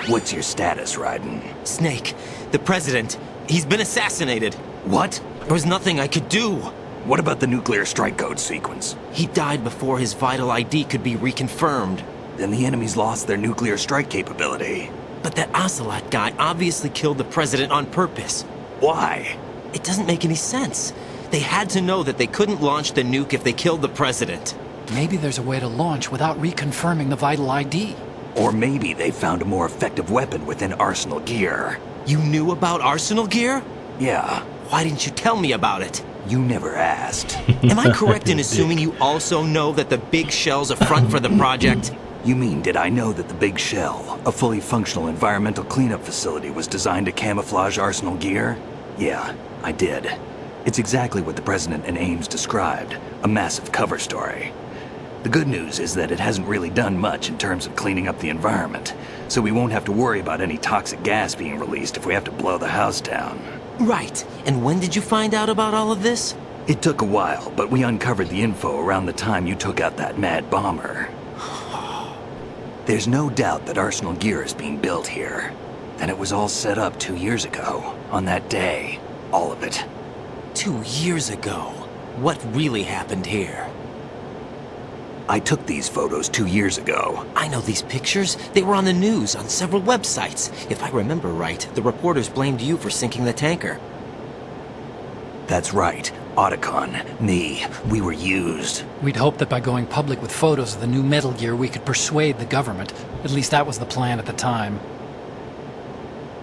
Speaker 2: What's your status, Raiden?
Speaker 3: Snake, the President, he's been assassinated.
Speaker 2: What?
Speaker 3: There was nothing I could do.
Speaker 2: What about the nuclear strike code sequence?
Speaker 3: He died before his vital ID could be reconfirmed.
Speaker 2: Then the enemy's lost their nuclear strike capability.
Speaker 3: But that Ocelot guy obviously killed the President on purpose.
Speaker 2: Why?
Speaker 3: It doesn't make any sense. They had to know that they couldn't launch the nuke if they killed the President.
Speaker 4: Maybe there's a way to launch without reconfirming the vital ID.
Speaker 2: Or maybe they found a more effective weapon within Arsenal gear.
Speaker 3: You knew about Arsenal gear?
Speaker 2: Yeah.
Speaker 3: Why didn't you tell me about it?
Speaker 2: You never asked.
Speaker 3: Am I correct in assuming you also know that the Big Shell's a front for the project?
Speaker 2: You mean, did I know that the Big Shell, a fully functional environmental cleanup facility, was designed to camouflage Arsenal gear? Yeah, I did. It's exactly what the President and Ames described, a massive cover story. The good news is that it hasn't really done much in terms of cleaning up the environment, so we won't have to worry about any toxic gas being released if we have to blow the house down.
Speaker 3: Right. And when did you find out about all of this?
Speaker 2: It took a while, but we uncovered the info around the time you took out that mad bomber. There's no doubt that Arsenal gear is being built here. And it was all set up 2 years ago, on that day. All of it.
Speaker 3: 2 years ago? What really happened here?
Speaker 2: I took these photos 2 years ago.
Speaker 3: I know these pictures. They were on the news, on several websites. If I remember right, the reporters blamed you for sinking the tanker.
Speaker 2: That's right. Otacon, me, we were used.
Speaker 4: We'd hoped that by going public with photos of the new Metal Gear, we could persuade the government. At least that was the plan at the time.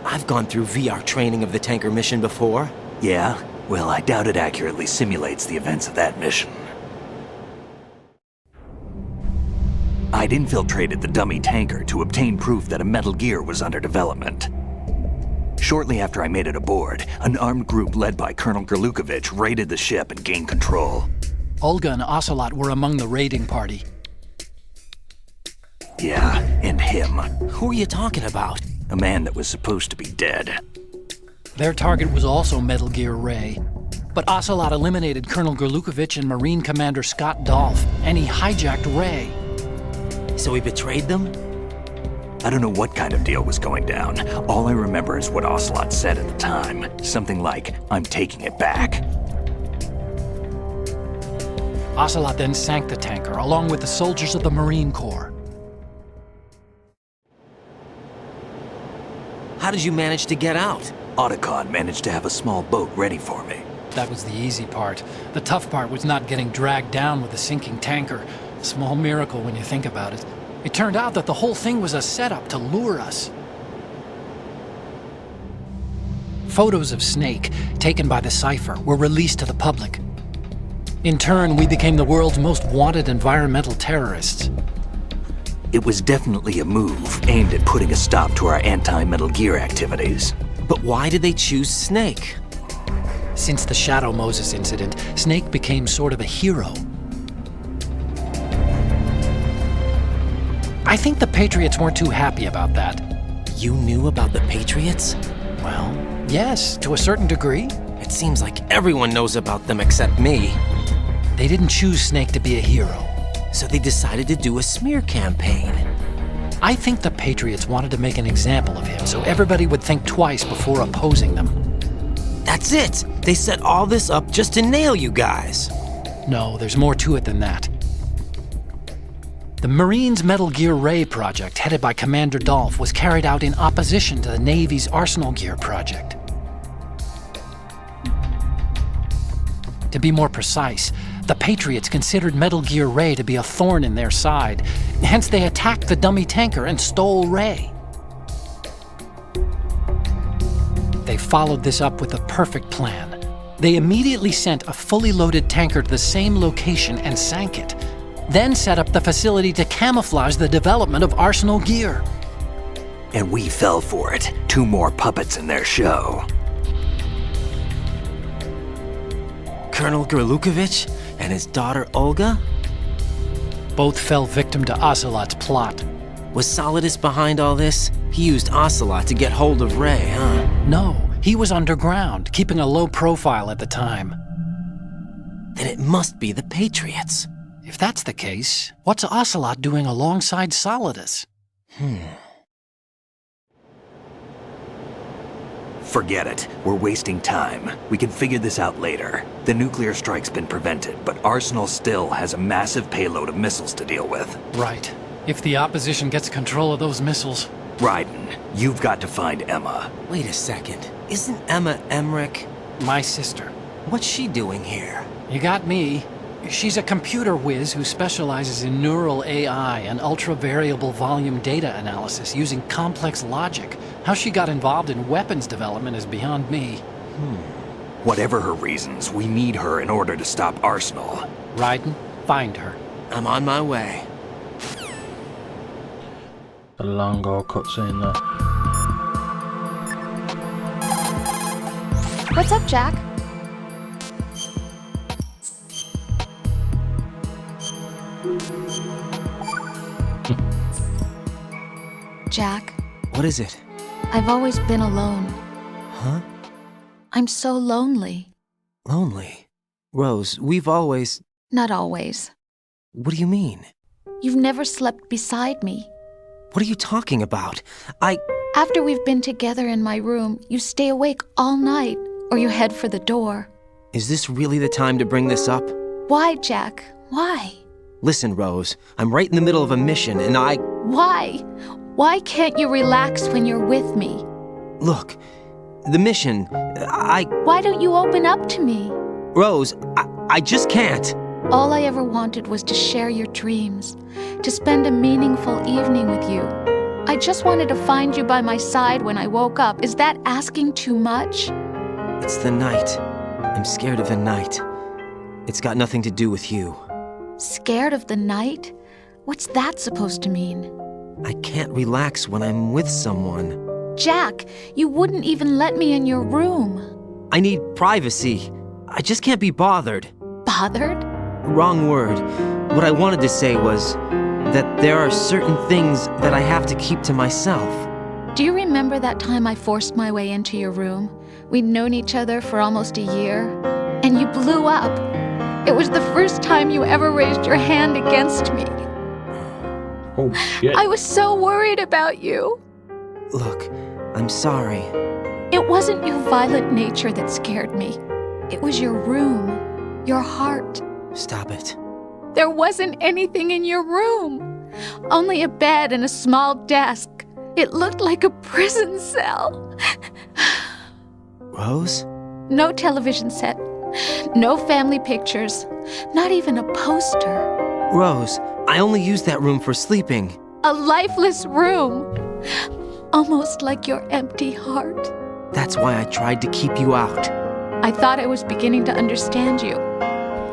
Speaker 3: I've gone through VR training of the tanker mission before.
Speaker 2: Yeah? Well, I doubt it accurately simulates the events of that mission. I'd infiltrated the dummy tanker to obtain proof that a Metal Gear was under development. Shortly after I made it aboard, an armed group led by Colonel Gerlukovich raided the ship and gained control.
Speaker 4: Olga and Ocelot were among the raiding party.
Speaker 2: Yeah, and him.
Speaker 3: Who are you talking about?
Speaker 2: A man that was supposed to be dead.
Speaker 4: Their target was also Metal Gear Ray. But Ocelot eliminated Colonel Gerlukovich and Marine Commander Scott Dolph, and he hijacked Ray.
Speaker 3: So he betrayed them?
Speaker 2: I don't know what kind of deal was going down. All I remember is what Ocelot said at the time. Something like, "I'm taking it back."
Speaker 4: Ocelot then sank the tanker, along with the soldiers of the Marine Corps.
Speaker 3: How did you manage to get out?
Speaker 2: Otacon managed to have a small boat ready for me.
Speaker 4: That was the easy part. The tough part was not getting dragged down with the sinking tanker. A small miracle when you think about it. It turned out that the whole thing was a setup to lure us. Photos of Snake, taken by the Cypher, were released to the public. In turn, we became the world's most wanted environmental terrorists.
Speaker 2: It was definitely a move aimed at putting a stop to our anti-Metal Gear activities.
Speaker 3: But why did they choose Snake?
Speaker 4: Since the Shadow Moses incident, Snake became sort of a hero. I think the Patriots weren't too happy about that.
Speaker 3: You knew about the Patriots?
Speaker 4: Well, yes, to a certain degree.
Speaker 3: It seems like everyone knows about them except me.
Speaker 4: They didn't choose Snake to be a hero.
Speaker 3: So they decided to do a smear campaign.
Speaker 4: I think the Patriots wanted to make an example of him so everybody would think twice before opposing them.
Speaker 3: That's it! They set all this up just to nail you guys.
Speaker 4: No, there's more to it than that. The Marines' Metal Gear Ray project, headed by Commander Dolph, was carried out in opposition to the Navy's Arsenal Gear project. To be more precise, the Patriots considered Metal Gear Ray to be a thorn in their side. Hence, they attacked the dummy tanker and stole Ray. They followed this up with a perfect plan. They immediately sent a fully loaded tanker to the same location and sank it. Then set up the facility to camouflage the development of Arsenal Gear.
Speaker 2: And we fell for it. 2 more puppets in their show.
Speaker 3: Colonel Gerlukovich? And his daughter Olga?
Speaker 4: Both fell victim to Ocelot's plot.
Speaker 3: Was Solidus behind all this? He used Ocelot to get hold of Ray, huh?
Speaker 4: No, he was underground, keeping a low profile at the time.
Speaker 3: Then it must be the Patriots.
Speaker 4: If that's the case, what's Ocelot doing alongside Solidus?
Speaker 2: Forget it. We're wasting time. We can figure this out later. The nuclear strike's been prevented, but Arsenal still has a massive payload of missiles to deal with.
Speaker 4: Right. If the opposition gets control of those missiles...
Speaker 2: Raiden, you've got to find Emma.
Speaker 3: Wait a second. Isn't Emma Emmerich?
Speaker 4: My sister.
Speaker 3: What's she doing here?
Speaker 4: You got me. She's a computer whiz who specializes in neural AI and ultra-variable volume data analysis using complex logic. How she got involved in weapons development is beyond me.
Speaker 2: Whatever her reasons, we need her in order to stop Arsenal.
Speaker 4: Raiden, find her.
Speaker 3: I'm on my way.
Speaker 1: A long old cutscene there.
Speaker 6: What's up, Jack? Jack,
Speaker 3: What is it?
Speaker 6: I've always been alone.
Speaker 3: Huh?
Speaker 6: I'm so lonely.
Speaker 3: Lonely? Rose, we've always...
Speaker 6: Not always.
Speaker 3: What do you mean?
Speaker 6: You've never slept beside me.
Speaker 3: What are you talking about?
Speaker 6: After we've been together in my room, you stay awake all night, or you head for the door.
Speaker 3: Is this really the time to bring this up?
Speaker 6: Why, Jack? Why?
Speaker 3: Listen, Rose, I'm right in the middle of a mission and
Speaker 6: Why? Why can't you relax when you're with me?
Speaker 3: Look, the mission,
Speaker 6: Why don't you open up to me?
Speaker 3: Rose, I just can't.
Speaker 6: All I ever wanted was to share your dreams, to spend a meaningful evening with you. I just wanted to find you by my side when I woke up. Is that asking too much?
Speaker 3: It's the night. I'm scared of the night. It's got nothing to do with you.
Speaker 6: Scared of the night? What's that supposed to mean?
Speaker 3: I can't relax when I'm with someone.
Speaker 6: Jack, you wouldn't even let me in your room.
Speaker 3: I need privacy. I just can't be bothered.
Speaker 6: Bothered?
Speaker 3: Wrong word. What I wanted to say was that there are certain things that I have to keep to myself.
Speaker 6: Do you remember that time I forced my way into your room? We'd known each other for almost a year, and you blew up. It was the first time you ever raised your hand against me.
Speaker 1: Oh, shit.
Speaker 6: I was so worried about you.
Speaker 3: Look, I'm sorry.
Speaker 6: It wasn't your violent nature that scared me. It was your room, your heart.
Speaker 3: Stop it.
Speaker 6: There wasn't anything in your room. Only a bed and a small desk. It looked like a prison cell.
Speaker 3: Rose?
Speaker 6: No television set. No family pictures. Not even a poster.
Speaker 3: Rose, I only use that room for sleeping.
Speaker 6: A lifeless room. Almost like your empty heart.
Speaker 3: That's why I tried to keep you out.
Speaker 6: I thought I was beginning to understand you.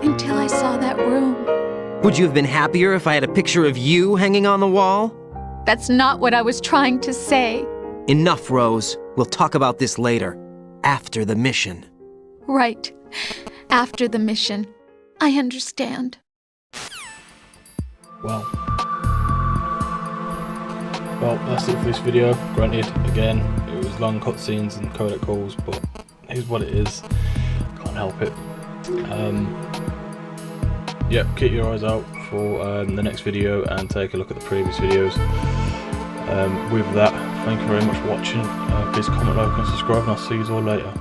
Speaker 6: Until I saw that room.
Speaker 3: Would you have been happier if I had a picture of you hanging on the wall?
Speaker 6: That's not what I was trying to say.
Speaker 3: Enough, Rose. We'll talk about this later. After the mission.
Speaker 6: Right. After the mission. I understand.
Speaker 1: Well, that's it for this video. Granted, again, it was long cutscenes and codec calls, but here's what it is. Can't help it. Yeah, keep your eyes out for the next video and take a look at the previous videos. With that, thank you very much for watching. Please comment, like and subscribe, and I'll see you all later.